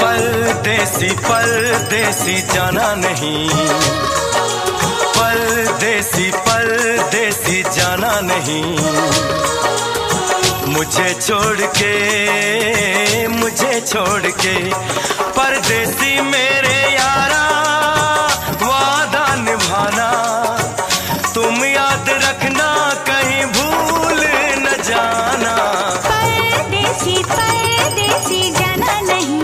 परदेसी परदेसी जाना नहीं, परदेसी परदेसी जाना नहीं, मुझे छोड़ के परदेसी मेरे यारा वादा निभाना, तुम याद रखना कहीं भूल न जाना। परदेसी परदेसी जाना नहीं,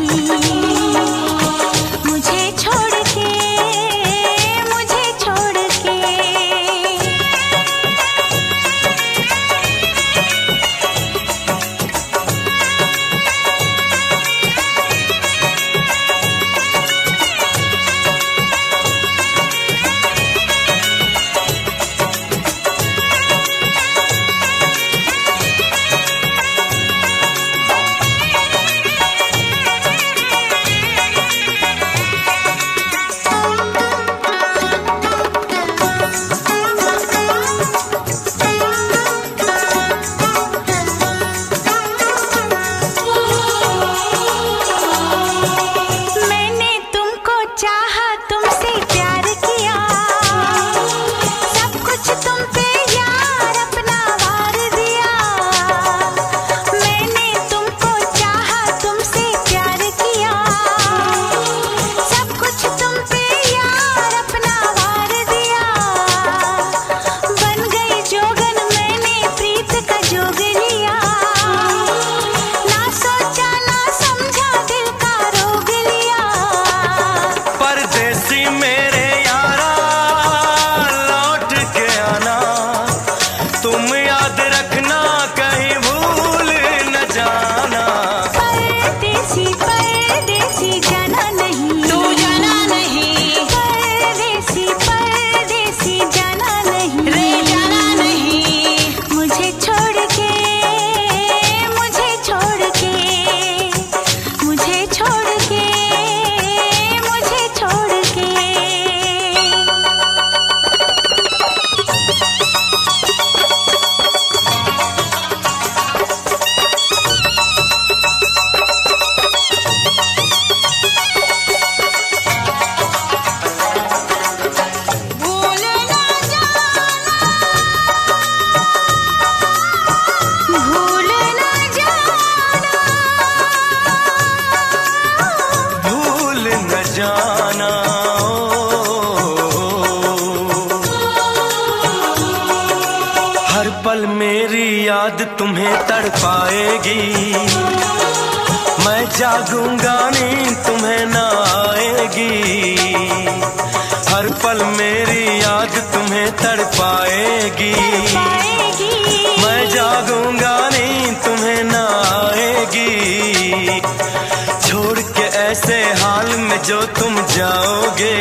मुझे छोड़ के हर पल मेरी याद तुम्हें तड़पाएगी, मैं जागूंगा नींद तुम्हें ना आएगी, हर पल मेरी याद तुम्हें तड़पाएगी। मैं जागूंगा नींद तुम्हें ना आएगी, छोड़ के ऐसे हाल में जो तुम जाओगे।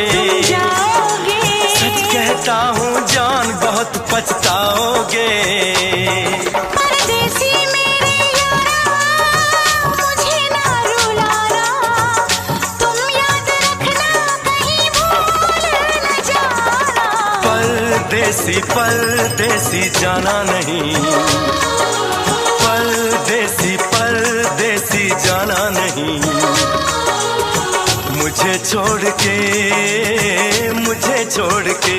सच कहता हूँ जान बहुत पछताओगे। परदेसी मेरे यारा मुझे ना रुलाना, तुम याद रखना कहीं भूल न जाना। परदेसी परदेसी जाना नहीं, परदेसी परदेसी जाना नहीं। मुझे छोड़ के, मुझे छोड़ के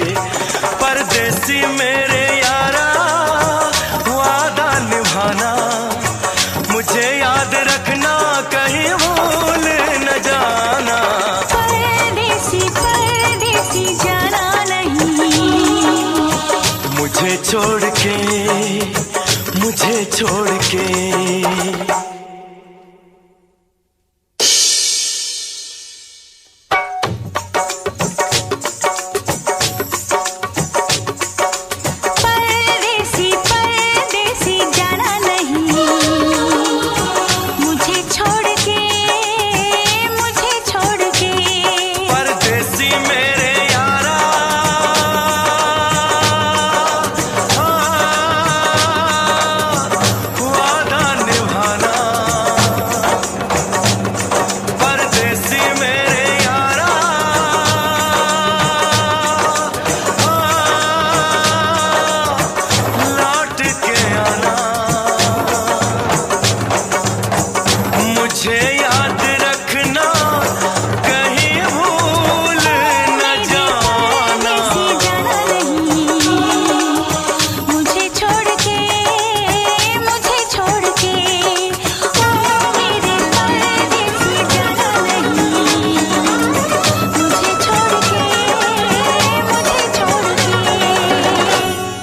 परदेसी मेरे यारा वादा निभाना, मुझे याद रखना कहीं भूल न जाना। परदेसी परदेसी जाना नहीं, मुझे छोड़ के, मुझे छोड़ के।